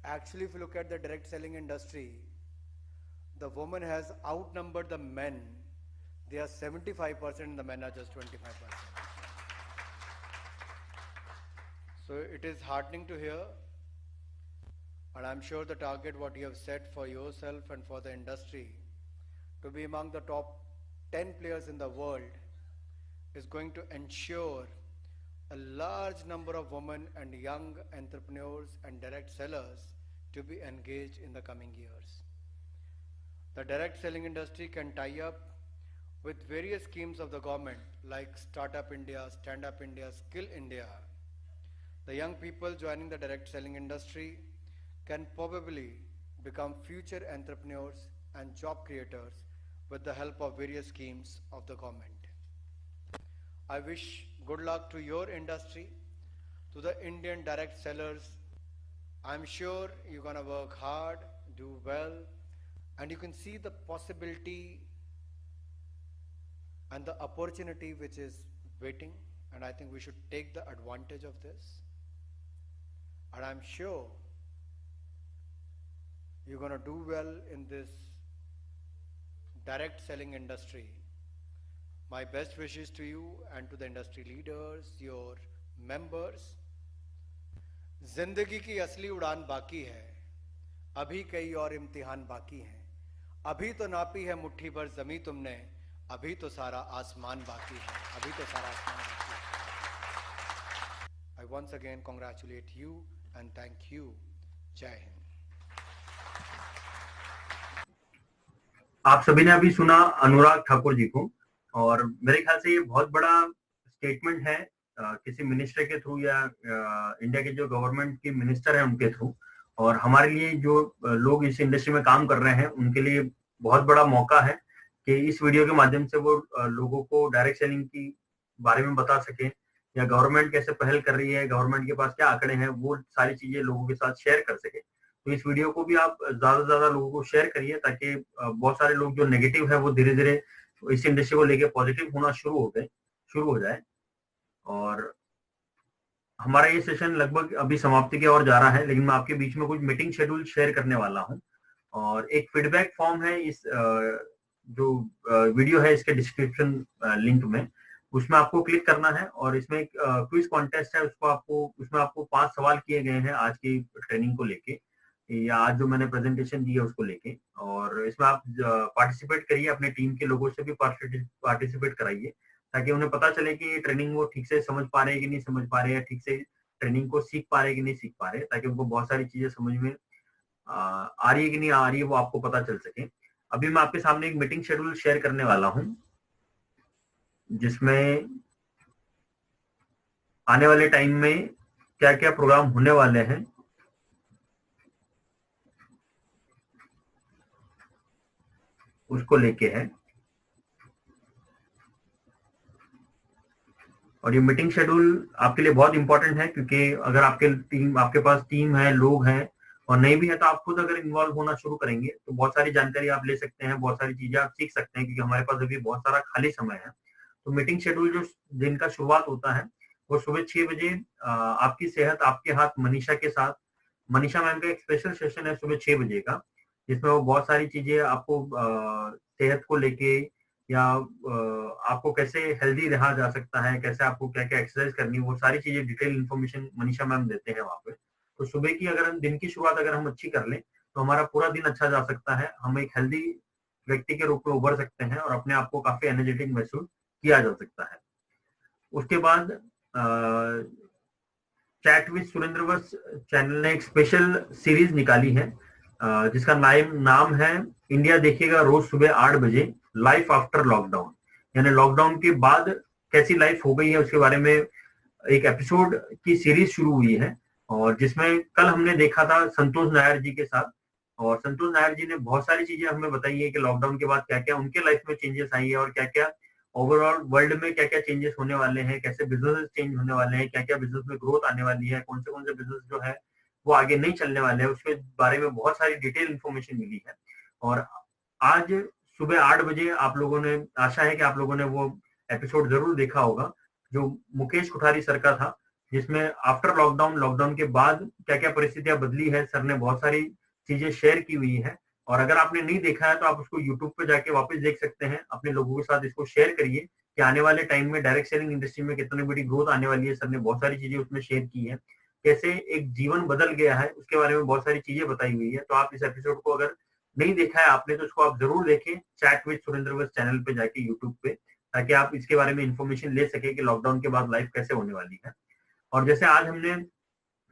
Actually, if you look at the direct selling industry, the woman has outnumbered the men. They are 75% and the men are just 25%. So it is heartening to hear, and I'm sure the target what you have set for yourself and for the industry to be among the top 10 players in the world is going to ensure a large number of women and young entrepreneurs and direct sellers to be engaged in the coming years. The direct selling industry can tie up with various schemes of the government like Startup India, Stand Up India, Skill India. The young people joining the direct selling industry can probably become future entrepreneurs and job creators with the help of various schemes of the government. I wish good luck to your industry, to the Indian direct sellers. I'm sure you're going to work hard, do well, and you can see the possibility and the opportunity which is waiting, and I think we should take the advantage of this. And I'm sure you're going to do well in this direct selling industry. My best wishes to you and to the industry leaders, your members. जिंदगी की असली उड़ान बाकी है, अभी कई और इम्तिहान बाकी हैं, अभी तो नापी है मुट्ठी भर जमी तुमने, अभी तो सारा आसमान बाकी है, अभी तो सारा आसमान बाकी है. I once again congratulate you and thank you. जय हिंद. आप सभी ने अभी सुना अनुराग ठाकुर जी को, और मेरे ख्याल से ये बहुत बड़ा स्टेटमेंट है किसी मिनिस्टर के थ्रू या इंडिया के जो गवर्नमेंट के मिनिस्टर हैं उनके थ्रू, और हमारे लिए जो लोग इस इंडस्ट्री में काम कर रहे हैं उनके लिए बहुत बड़ा मौका है कि इस वीडियो के माध्यम से वो लोगों को डायरेक्ट सेलिंग की बारे में बता सके, या गवर्नमेंट कैसे पहल कर रही है, गवर्नमेंट के पास क्या आंकड़े हैं, वो सारी चीजें लोगों के साथ शेयर कर सके. तो इस वीडियो को भी आप ज्यादा से ज्यादा लोगों को शेयर करिए, ताकि बहुत सारे लोग जो नेगेटिव है वो धीरे धीरे इस इंडस्ट्री को लेके पॉजिटिव होना शुरू हो जाए. और हमारा ये सेशन लगभग अभी समाप्ति की ओर जा रहा है, लेकिन मैं आपके बीच में कुछ मीटिंग शेड्यूल शेयर करने वाला हूं, और एक फीडबैक फॉर्म है इस जो वीडियो है इसके डिस्क्रिप्शन लिंक में, उसमें आपको क्लिक करना है, और इसमें एक क्विज कॉन्टेस्ट है, उसमें आपको 5 सवाल किए गए हैं आज की ट्रेनिंग को लेके, या आज जो मैंने प्रेजेंटेशन दी है उसको लेके, और इसमें आप पार्टिसिपेट करिए, अपने टीम के लोगों से भी पार्टिसिपेट कराइए, ताकि उन्हें पता चले कि ये ट्रेनिंग वो ठीक से समझ पा रहे हैं कि नहीं समझ पा रहे हैं, ठीक से ट्रेनिंग को सीख पा रहे हैं कि नहीं सीख पा रहे, ताकि उनको बहुत सारी चीजें समझ में आ रही है कि नहीं आ रही है वो आपको पता चल सके. अभी मैं आपके सामने एक मीटिंग शेड्यूल शेयर करने वाला हूं, जिसमें आने वाले टाइम में क्या क्या प्रोग्राम होने वाले हैं, उसको लेके है. और ये मीटिंग शेड्यूल आपके लिए बहुत इंपॉर्टेंट है, क्योंकि अगर आपके पास टीम है, लोग हैं, और नहीं भी है तो आप खुद अगर इन्वॉल्व होना शुरू करेंगे तो बहुत सारी जानकारी आप ले सकते हैं, बहुत सारी चीजें आप सीख सकते हैं, क्योंकि हमारे पास अभी बहुत सारा खाली समय है. तो मीटिंग शेड्यूल जो दिन का शुरुआत होता है वो सुबह 6 बजे आपकी सेहत आपके हाथ मनीषा के साथ, मनीषा मैम का एक स्पेशल सेशन है सुबह 6 बजे का, जिसमें वो बहुत सारी चीजें आपको सेहत को लेके, या आपको कैसे हेल्दी रहा जा सकता है, कैसे आपको क्या क्या एक्सरसाइज करनी है, वो सारी चीजें डिटेल इन्फॉर्मेशन मनीषा मैम देते हैं वहाँ पे. तो सुबह की अगर हम दिन की शुरुआत अगर हम अच्छी कर लें तो हमारा पूरा दिन अच्छा जा सकता है, हम एक हेल्दी व्यक्ति के रूप में उभर सकते हैं, और अपने आप को काफी एनर्जेटिक महसूस किया जा सकता है. उसके बाद चैट विद सुरेंद्रवंश चैनल ने एक स्पेशल सीरीज निकाली है, जिसका नाम है इंडिया देखिएगा रोज सुबह 8 बजे, लाइफ आफ्टर लॉकडाउन, यानी लॉकडाउन के बाद कैसी लाइफ हो गई है उसके बारे में एक एपिसोड की सीरीज शुरू हुई है. और जिसमें कल हमने देखा था संतोष नायर जी के साथ, और संतोष नायर जी ने बहुत सारी चीजें हमें बताई है कि लॉकडाउन के बाद क्या क्या उनके लाइफ में चेंजेस आई है, और क्या क्या ओवरऑल वर्ल्ड में क्या क्या चेंजेस होने वाले हैं, कैसे बिजनेस चेंज होने वाले हैं, क्या क्या बिजनेस में ग्रोथ आने वाली है, कौन से बिजनेस जो है वो आगे नहीं चलने वाले हैं, उसके बारे में बहुत सारी डिटेल इंफॉर्मेशन मिली है. और आज सुबह 8 बजे आप लोगों ने, आशा है कि आप लोगों ने वो एपिसोड जरूर देखा होगा, जो मुकेश कोठारी सर का था, जिसमें आफ्टर लॉकडाउन के बाद क्या क्या परिस्थितियां बदली है, सर ने बहुत सारी चीजें शेयर की हुई है. और अगर आपने नहीं देखा है तो आप उसको यूट्यूब पे जाके वापस देख सकते हैं, अपने लोगों के साथ इसको शेयर करिए, कि आने वाले टाइम में डायरेक्ट सेलिंग इंडस्ट्री में कितनी बड़ी ग्रोथ आने वाली है। सर ने बहुत सारी चीजें उसमें शेयर की है, कैसे एक जीवन बदल गया है उसके बारे में बहुत सारी चीजें बताई हुई है। तो आप इस एपिसोड को अगर नहीं देखा है आपने तो उसको आप जरूर देखें, चैट विद सुरेंद्र वैस चैनल पे जाके यूट्यूब पे, ताकि आप इसके बारे में इंफॉर्मेशन ले सके कि लॉकडाउन के बाद लाइफ कैसे होने वाली है। और जैसे आज हमने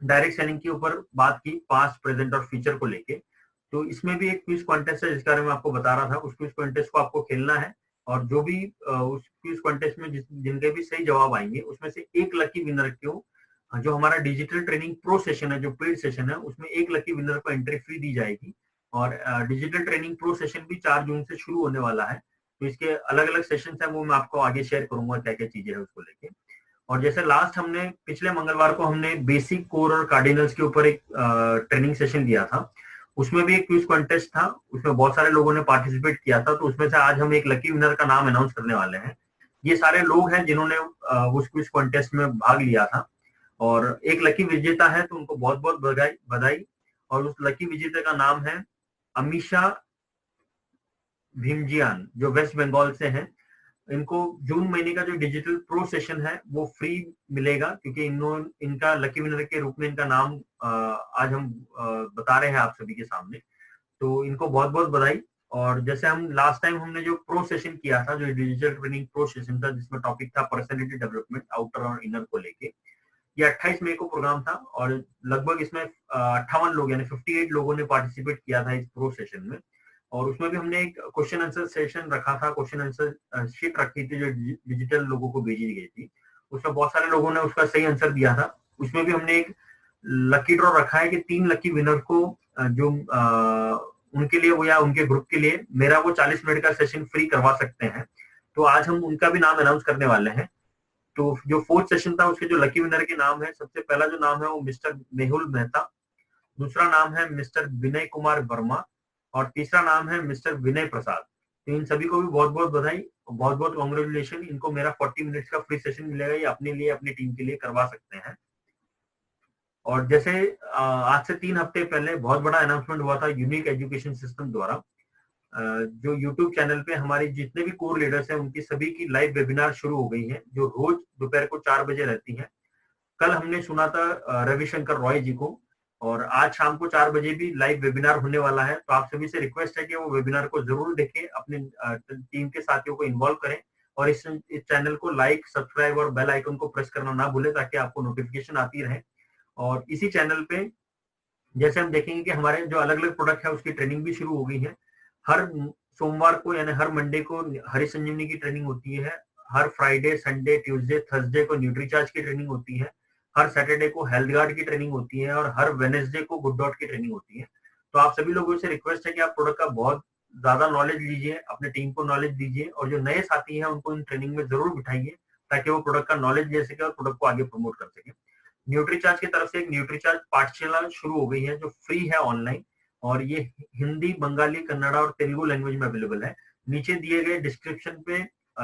डायरेक्ट सेलिंग के ऊपर बात की, पास्ट, प्रेजेंट और फ्यूचर को लेके, तो इसमें भी एक क्विज कॉन्टेस्ट है जिसके बारे में आपको बता रहा था। उस क्विज कॉन्टेस्ट को आपको खेलना है और जो भी उस क्विज कॉन्टेस्ट में जिनके भी सही जवाब आएंगे उसमें से एक लकी विनर को, जो हमारा डिजिटल ट्रेनिंग प्रो सेशन है, जो पेड सेशन है, उसमें एक लकी विनर को एंट्री फ्री दी जाएगी। और डिजिटल ट्रेनिंग प्रो सेशन भी 4 जून से शुरू होने वाला है। तो इसके अलग अलग सेशन है, वो मैं आपको आगे शेयर करूंगा क्या क्या चीजें है उसको लेके। और जैसे लास्ट हमने पिछले मंगलवार को हमने बेसिक, कोर और कार्डिनल्स के ऊपर एक ट्रेनिंग सेशन लिया था, उसमें भी एक क्विज कॉन्टेस्ट था, उसमें बहुत सारे लोगों ने पार्टिसिपेट किया था। तो उसमें से आज हम एक लकी विनर का नाम अनाउंस करने वाले हैं। ये सारे लोग हैं जिन्होंने उस क्विज कॉन्टेस्ट में भाग लिया था, और एक लकी विजेता है, तो उनको बहुत बहुत बधाई। और उस लकी विजेता का नाम है अमीशा भीमजियान, जो वेस्ट बंगाल से हैं। इनको जून महीने का जो डिजिटल प्रो सेशन है वो फ्री मिलेगा, क्योंकि इनका लकी विनर के रूप में इनका नाम आज हम बता रहे हैं आप सभी के सामने। तो इनको बहुत बहुत बधाई। और जैसे हम लास्ट टाइम हमने जो प्रो सेशन किया था, जो डिजिटल ट्रेनिंग प्रो सेशन था, जिसमें टॉपिक था पर्सनैलिटी डेवलपमेंट आउटर और इनर को लेके, ये 28 मई को प्रोग्राम था और लगभग इसमें 58 लोग यानी 58 लोगों ने पार्टिसिपेट किया था इस प्रो सेशन में। और उसमें भी हमने एक क्वेश्चन आंसर सेशन रखा था, क्वेश्चन आंसर शीट रखी थी जो डिजिटल लोगों को भेजी गई थी। उसमें बहुत सारे लोगों ने उसका सही आंसर दिया था। उसमें भी हमने एक लकी ड्रॉ रखा है कि 3 लकी विनर को जो उनके लिए वो या उनके ग्रुप के लिए मेरा वो 40 मिनट का सेशन फ्री करवा सकते हैं। तो आज हम उनका भी नाम अनाउंस करने वाले हैं। तो जो 4th सेशन था उसके जो लकी विनर के नाम है, सबसे पहला जो नाम है वो मिस्टर मेहुल मेहता, दूसरा नाम है मिस्टर विनय कुमार वर्मा, और तीसरा नाम है मिस्टर विनय प्रसाद। तो इन सभी को भी बहुत बहुत बधाई, बहुत बहुत कॉन्ग्रेचुलेशन। इनको मेरा 40 मिनट्स का फ्री सेशन मिलेगा, ये अपने लिए अपनी टीम के लिए करवा सकते हैं। और जैसे आज से 3 हफ्ते पहले बहुत बड़ा अनाउंसमेंट हुआ था यूनिक एजुकेशन सिस्टम द्वारा, जो यूट्यूब चैनल पे हमारे जितने भी कोर लीडर्स हैं उनकी सभी की लाइव वेबिनार शुरू हो गई है, जो रोज दोपहर को 4 बजे रहती है। कल हमने सुना था रविशंकर रॉय जी को, और आज शाम को 4 बजे भी लाइव वेबिनार होने वाला है। तो आप सभी से रिक्वेस्ट है कि वो वेबिनार को जरूर देखें, अपने टीम के साथियों को इन्वॉल्व करें, और इस चैनल को लाइक, सब्सक्राइब और बेल आइकन को प्रेस करना ना भूलें, ताकि आपको नोटिफिकेशन आती रहे। और इसी चैनल पे जैसे हम देखेंगे कि हमारे जो अलग अलग प्रोडक्ट है उसकी ट्रेनिंग भी शुरू हो गई है। हर सोमवार को यानी हर मंडे को हरी संजीवनी की ट्रेनिंग होती है, हर फ्राइडे, संडे, ट्यूसडे, थर्सडे को न्यूट्रीचार्ज की ट्रेनिंग होती है, हर सैटरडे को हेल्थ गार्ड की ट्रेनिंग होती है, और हर वेडनेसडे को गुड डॉट की ट्रेनिंग होती है। तो आप सभी लोगों से रिक्वेस्ट है कि आप प्रोडक्ट का बहुत ज्यादा नॉलेज लीजिए, अपने टीम को नॉलेज दीजिए, और जो नए साथी हैं उनको इन ट्रेनिंग में जरूर बिठाइए, ताकि वो प्रोडक्ट का नॉलेज ले सके और प्रोडक्ट को आगे प्रमोट कर सके। न्यूट्रीचार्ज की तरफ से एक न्यूट्रीचार्ज पाठशाला शुरू हो गई है जो फ्री है ऑनलाइन, और ये हिंदी, बंगाली, कन्नड़ा और तेलुगु लैंग्वेज में अवेलेबल है। नीचे दिए गए डिस्क्रिप्शन पे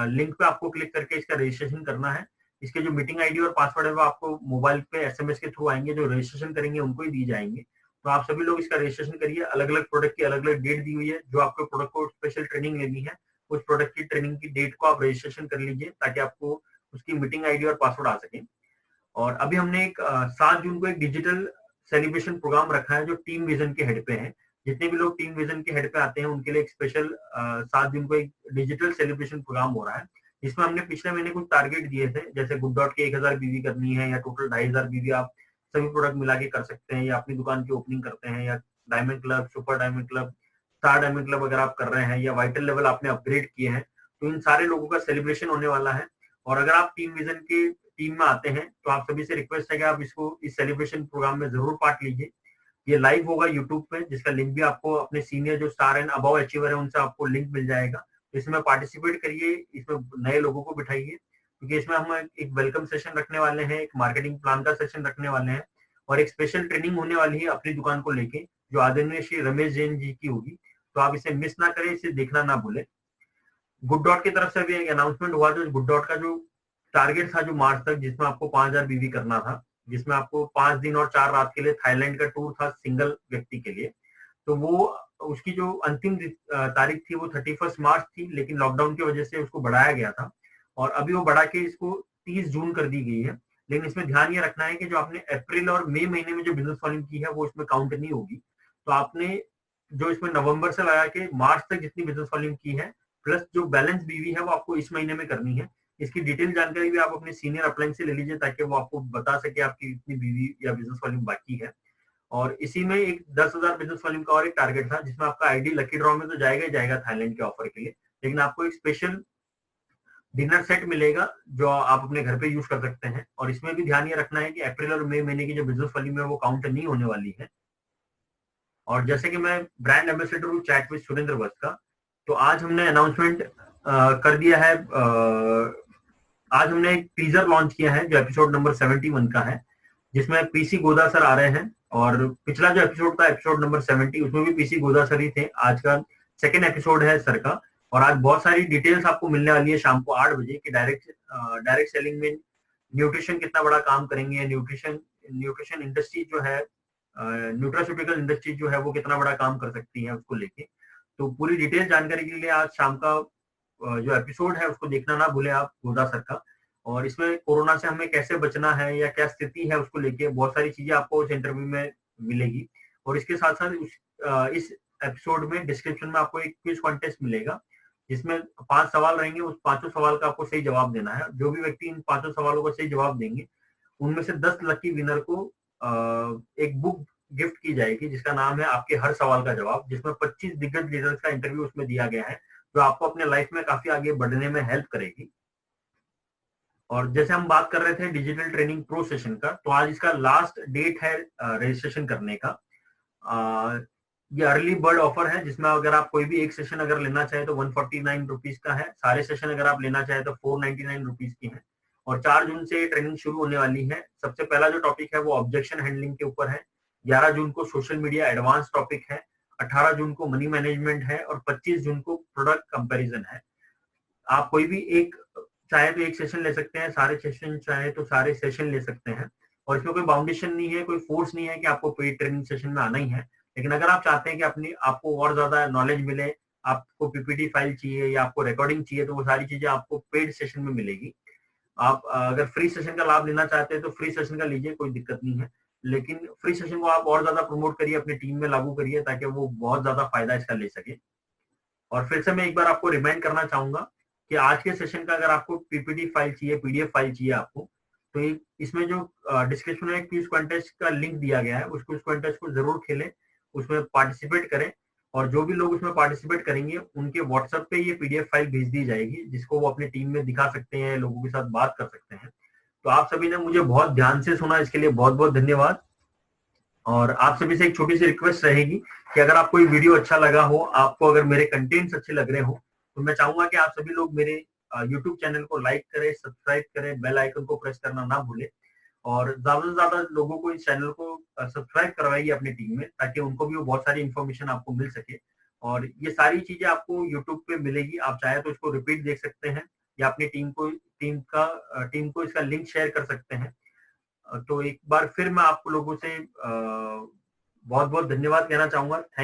लिंक पे आपको क्लिक करके इसका रजिस्ट्रेशन करना है। इसके जो मीटिंग आईडी और पासवर्ड है वो आपको मोबाइल पे एसएमएस के थ्रू आएंगे, जो रजिस्ट्रेशन करेंगे उनको ही दी जाएंगे। तो आप सभी लोग इसका रजिस्ट्रेशन करिए। अलग अलग प्रोडक्ट की अलग अलग डेट दी हुई है, जो आपको प्रोडक्ट को स्पेशल ट्रेनिंग लेनी है उस प्रोडक्ट की ट्रेनिंग की डेट को आप रजिस्ट्रेशन कर लीजिए, ताकि आपको उसकी मीटिंग आईडी और पासवर्ड आ सके। और अभी हमने एक 7 जून को एक डिजिटल सेलिब्रेशन प्रोग्राम रखा है जो टीम विजन के हेड पे है। जितने भी लोग टीम विजन के हेड पे आते हैं उनके लिए एक स्पेशल 7 जून को एक डिजिटल सेलिब्रेशन प्रोग्राम हो रहा है। इसमें हमने पिछले महीने कुछ टारगेट दिए थे, जैसे गुड डॉट के 1000 बीवी करनी है, या टोटल 2500 बीवी आप सभी प्रोडक्ट मिला के कर सकते हैं, या अपनी दुकान की ओपनिंग करते हैं, या diamond club, super diamond club, star diamond club अगर आप कर रहे हैं, या वाइटल लेवल आपने अपग्रेड किए हैं, तो इन सारे लोगों का सेलिब्रेशन होने वाला है। और अगर आप टीम विजन के टीम में आते हैं तो आप सभी से रिक्वेस्ट है कि आप इसको इस सेलिब्रेशन प्रोग्राम में जरूर पार्ट लीजिए। ये लाइव होगा यूट्यूब पे, जिसका लिंक भी आपको अपने सीनियर जो स्टार एंड अबव अचीवर है उनसे आपको लिंक मिल जाएगा। इसमें पार्टिसिपेट करिए, इसमें नए लोगों को बिठाइए, क्योंकि इसमें हम एक वेलकम सेशन रखने वाले हैं, एक मार्केटिंग प्लान का सेशन रखने वाले हैं, और एक स्पेशल ट्रेनिंग होने वाली है अपनी दुकान को लेके, जो आदरणीय श्री रमेश जैन जी की होगी। तो आप इसे मिस ना करें, इसे देखना ना भूलें। गुड डॉट की तरफ से भी एक अनाउंसमेंट हुआ, जो गुड डॉट का जो टारगेट था जो मार्च तक, जिसमें आपको 5000 बीवी करना था, जिसमें आपको 5 दिन और 4 रात के लिए थाईलैंड का टूर था सिंगल व्यक्ति के लिए। तो वो उसकी जो अंतिम तारीख थी वो 31 मार्च थी, लेकिन लॉकडाउन की वजह से उसको बढ़ाया गया था। और अभी वो बढ़ा के इसको 30 जून कर दी गई है। लेकिन इसमें ध्यान ये रखना है कि जो आपने अप्रैल और मई महीने में जो बिजनेस वॉल्यूम की है वो इसमें काउंट नहीं होगी। तो आपने जो इसमें नवंबर से लगा के मार्च तक जितनी बिजनेस वॉल्यूम की है प्लस जो बैलेंस बीवी है वो आपको इस महीने में करनी है। इसकी डिटेल जानकारी भी आप अपने सीनियर अपलाइन से ले लीजिए ताकि वो आपको बता सके आपकी कितनी बीवी या बिजनेस वॉल्यूम बाकी है। और इसी में एक 10,000 बिजनेस वॉल्यूम का और एक टारगेट था जिसमें आपका आईडी लकी ड्रॉ में तो जाएगा ही जाएगा थाईलैंड के ऑफर के लिए, लेकिन आपको एक स्पेशल डिनर सेट मिलेगा जो आप अपने घर पे यूज कर सकते हैं। और इसमें भी ध्यान ये रखना है कि अप्रैल और मई महीने की जो बिजनेस वॉल्यूम है वो काउंट नहीं होने वाली है। और जैसे कि मैं ब्रांड एम्बेसडर हूँ चैट विद सुरेंद्र वत्स का, तो आज हमने अनाउंसमेंट कर दिया है। आज हमने एक टीजर लॉन्च किया है जो एपिसोड नंबर 71 का है, जिसमें पीसी गोदा सर आ रहे हैं। और पिछला जो एपिसोड था एपिसोड नंबर 70 उसमें भी पीसी गोदा सर ही थे। आज का सेकेंड एपिसोड है सर का। और आज बहुत सारी डिटेल्स आपको मिलने वाली है शाम को 8 बजे कि डायरेक्ट सेलिंग में न्यूट्रिशन कितना बड़ा काम करेंगे, न्यूट्रिशन इंडस्ट्री जो है, न्यूट्रास्यूटिकल इंडस्ट्री जो है वो कितना बड़ा काम कर सकती है उसको लेके। तो पूरी डिटेल जानकारी के लिए आज शाम का जो एपिसोड है उसको देखना ना भूले आप गोदा सर का। और इसमें कोरोना से हमें कैसे बचना है या क्या स्थिति है उसको लेके बहुत सारी चीजें आपको उस इंटरव्यू में मिलेगी। और इसके साथ साथ इस एपिसोड में डिस्क्रिप्शन में आपको एक क्विज कॉन्टेस्ट मिलेगा जिसमें 5 सवाल रहेंगे। उस 5 सवाल का आपको सही जवाब देना है। जो भी व्यक्ति इन 5 सवालों का सही जवाब देंगे उनमें से 10 लकी विनर को एक बुक गिफ्ट की जाएगी जिसका नाम है आपके हर सवाल का जवाब, जिसमें 25 दिग्गज लीडर्स का इंटरव्यू उसमें दिया गया है जो आपको अपने लाइफ में काफी आगे बढ़ने में हेल्प करेगी। और जैसे हम बात कर रहे थे डिजिटल ट्रेनिंग प्रो सेशन का, तो आज इसका लास्ट डेट है रजिस्ट्रेशन करने का। ये अर्ली बर्ड ऑफर है जिसमें अगर आप कोई भी एक सेशन अगर लेना चाहे तो 149 रुपीज का है। सारे सेशन अगर आप लेना चाहे तो 499 रुपीज की है। और 4 जून से ट्रेनिंग शुरू होने वाली है। सबसे पहला जो टॉपिक है वो ऑब्जेक्शन हैंडलिंग के ऊपर है। 11 जून को सोशल मीडिया एडवांस टॉपिक है। 18 जून को मनी मैनेजमेंट है और 25 जून को प्रोडक्ट कंपैरिजन है। आप कोई भी एक चाहे तो एक सेशन ले सकते हैं, सारे सेशन चाहे तो सारे सेशन ले सकते हैं। और इसमें कोई बाउंडेशन नहीं है, कोई फोर्स नहीं है कि आपको पेड ट्रेनिंग सेशन में आना ही है। लेकिन अगर आप चाहते हैं कि आपको और ज्यादा नॉलेज मिले, आपको पीपीटी फाइल चाहिए या आपको रिकॉर्डिंग चाहिए, तो वो सारी चीजें आपको पेड सेशन में मिलेगी। आप अगर फ्री सेशन का लाभ लेना चाहते हैं तो फ्री सेशन का लीजिए, कोई दिक्कत नहीं है। लेकिन फ्री सेशन को आप और ज्यादा प्रमोट करिए, अपनी टीम में लागू करिए ताकि वो बहुत ज्यादा फायदा इसका ले सके। और फिर से मैं एक बार आपको रिमाइंड करना चाहूंगा कि आज के सेशन का अगर आपको पीपीटी फाइल चाहिए, पीडीएफ फाइल चाहिए आपको, तो इसमें जो डिस्क्रिप्शन में क्विज कॉन्टेस्ट का लिंक दिया गया है उस क्विज कॉन्टेस्ट को जरूर खेलें, उसमें पार्टिसिपेट करें। और जो भी लोग उसमें पार्टिसिपेट करेंगे उनके व्हाट्सएप पे ये पीडीएफ फाइल भेज दी जाएगी जिसको वो अपनी टीम में दिखा सकते हैं, लोगों के साथ बात कर सकते हैं। तो आप सभी ने मुझे बहुत ध्यान से सुना, इसके लिए बहुत बहुत धन्यवाद। और आप सभी से एक छोटी सी रिक्वेस्ट रहेगी कि अगर आपको ये वीडियो अच्छा लगा हो, आपको अगर मेरे कंटेंट्स अच्छे लग रहे हो, तो मैं चाहूंगा कि आप सभी लोग मेरे यूट्यूब चैनल को लाइक करें, सब्सक्राइब करें, बेल आइकन को प्रेस करना ना भूलें। और ज्यादा से ज्यादा लोगों को इस चैनल को सब्सक्राइब करवाइए अपनी टीम में ताकि उनको भी वो बहुत सारी इन्फॉर्मेशन आपको मिल सके। और ये सारी चीजें आपको यूट्यूब पे मिलेगी, आप चाहे तो इसको रिपीट देख सकते हैं या अपनी टीम को इसका लिंक शेयर कर सकते हैं। तो एक बार फिर मैं आप लोगों से बहुत बहुत धन्यवाद कहना चाहूंगा।